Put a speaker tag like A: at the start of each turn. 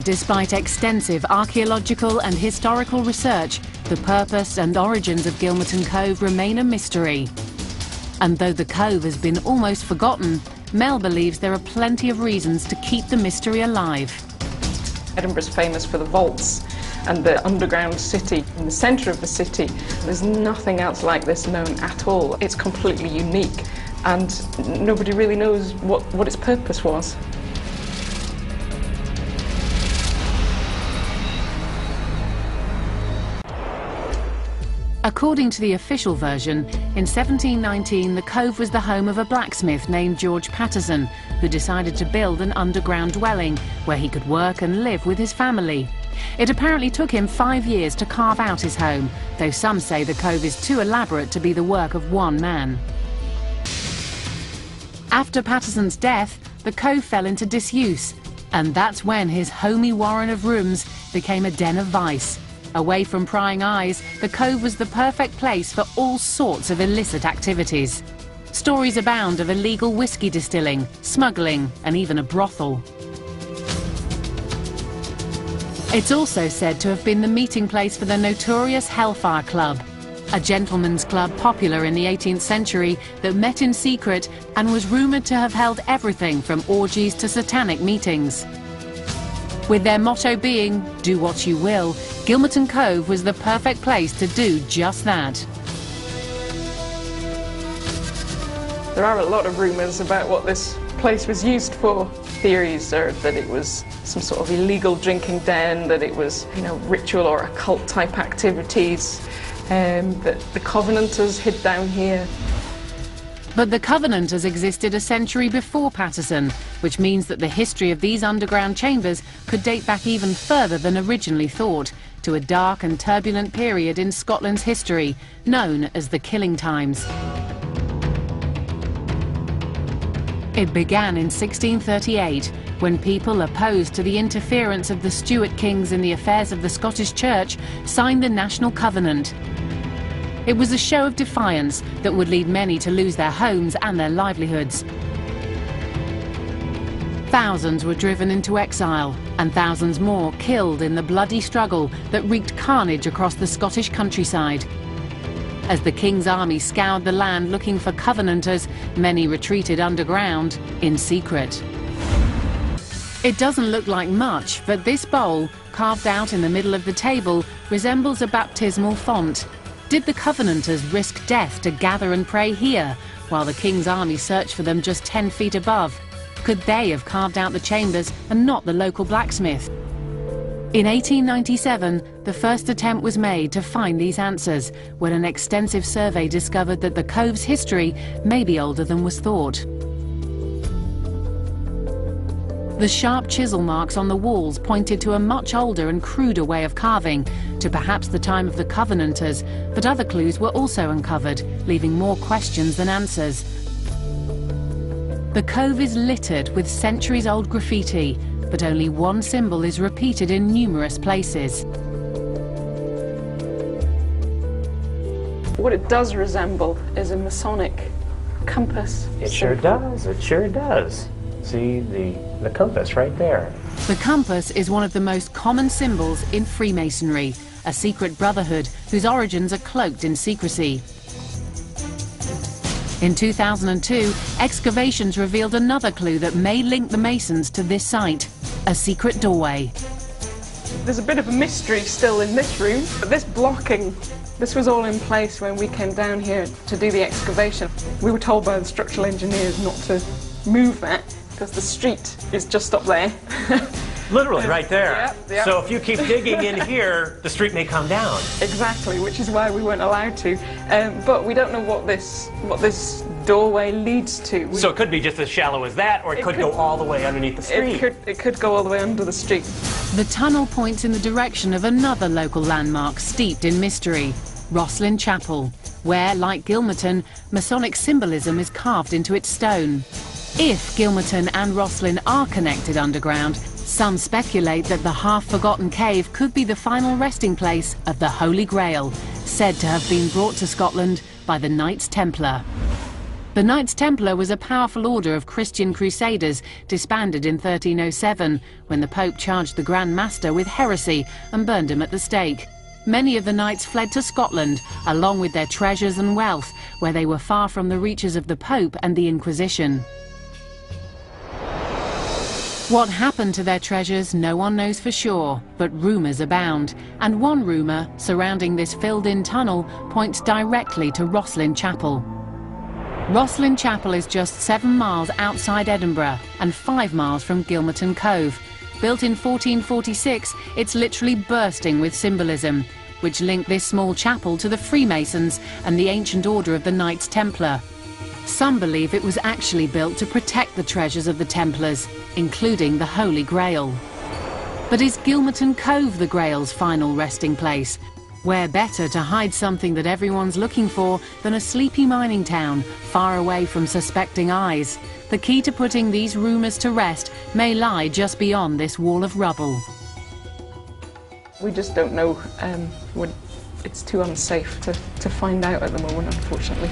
A: Despite extensive archaeological and historical research, the purpose and origins of Gilmerton Cove remain a mystery. And though the cove has been almost forgotten, Mel believes there are plenty of reasons to keep the mystery alive.
B: Edinburgh's famous for the vaults and the underground city. In the centre of the city, there's nothing else like this known at all. It's completely unique, and nobody really knows what its purpose was.
A: According to the official version, in 1719 the cove was the home of a blacksmith named George Patterson, who decided to build an underground dwelling where he could work and live with his family. It apparently took him 5 years to carve out his home, though some say the cove is too elaborate to be the work of one man. After Patterson's death, the cove fell into disuse, and that's when his homey warren of rooms became a den of vice. Away from prying eyes, the cove was the perfect place for all sorts of illicit activities. Stories abound of illegal whiskey distilling, smuggling, and even a brothel. It's also said to have been the meeting place for the notorious Hellfire Club, a gentleman's club popular in the 18th century that met in secret and was rumoured to have held everything from orgies to satanic meetings. With their motto being, "Do what you will," Gilmerton Cove was the perfect place to do just that.
B: There are a lot of rumours about what this place was used for. Theories are that it was some sort of illegal drinking den, that it was, ritual or occult type activities, that the Covenanters hid down here.
A: But the Covenanters existed a century before Patterson, which means that the history of these underground chambers could date back even further than originally thought, to a dark and turbulent period in Scotland's history, known as the Killing Times. It began in 1638, when people opposed to the interference of the Stuart kings in the affairs of the Scottish Church signed the National Covenant. It was a show of defiance that would lead many to lose their homes and their livelihoods. Thousands were driven into exile, and thousands more killed in the bloody struggle that wreaked carnage across the Scottish countryside. As the King's army scoured the land looking for Covenanters, many retreated underground in secret. It doesn't look like much, but this bowl, carved out in the middle of the table, resembles a baptismal font. Did the Covenanters risk death to gather and pray here, while the King's army searched for them just 10 feet above? Could they have carved out the chambers and not the local blacksmith? In 1897, the first attempt was made to find these answers, when an extensive survey discovered that the cove's history may be older than was thought. The sharp chisel marks on the walls pointed to a much older and cruder way of carving, to perhaps the time of the Covenanters, but other clues were also uncovered, leaving more questions than answers. The cove is littered with centuries-old graffiti, but only one symbol is repeated in numerous places.
B: What it does resemble is a Masonic compass.
C: It sure does, it sure does. See the compass right there.
A: The compass is one of the most common symbols in Freemasonry, a secret brotherhood whose origins are cloaked in secrecy. In 2002, excavations revealed another clue that may link the Masons to this site, a secret doorway.
B: There's a bit of a mystery still in this room, but this blocking, this was all in place when we came down here to do the excavation. We were told by the structural engineers not to move that, because the street is just up there.
C: Literally right there.
B: Yep.
C: So if you keep digging in here, the street may come down.
B: Exactly, which is why we weren't allowed to. But we don't know what this doorway leads to.
C: So it could be just as shallow as that, or it could go all the way underneath the street.
B: It could go all the way under the street.
A: The tunnel points in the direction of another local landmark steeped in mystery, Rosslyn Chapel, where, like Gilmerton, Masonic symbolism is carved into its stone. If Gilmerton and Rosslyn are connected underground, some speculate that the half-forgotten cave could be the final resting place of the Holy Grail, said to have been brought to Scotland by the Knights Templar. The Knights Templar was a powerful order of Christian crusaders disbanded in 1307, when the Pope charged the Grand Master with heresy and burned him at the stake. Many of the knights fled to Scotland, along with their treasures and wealth, where they were far from the reaches of the Pope and the Inquisition. What happened to their treasures, no one knows for sure, but rumours abound, and one rumour surrounding this filled-in tunnel points directly to Rosslyn Chapel. Rosslyn Chapel is just 7 miles outside Edinburgh and 5 miles from Gilmerton Cove. Built in 1446, it's literally bursting with symbolism, which linked this small chapel to the Freemasons and the ancient order of the Knights Templar. Some believe it was actually built to protect the treasures of the Templars, including the Holy Grail. But is Gilmerton Cove the Grail's final resting place? Where better to hide something that everyone's looking for than a sleepy mining town, far away from suspecting eyes? The key to putting these rumours to rest may lie just beyond this wall of rubble.
B: We just don't know. It's too unsafe to find out at the moment, unfortunately.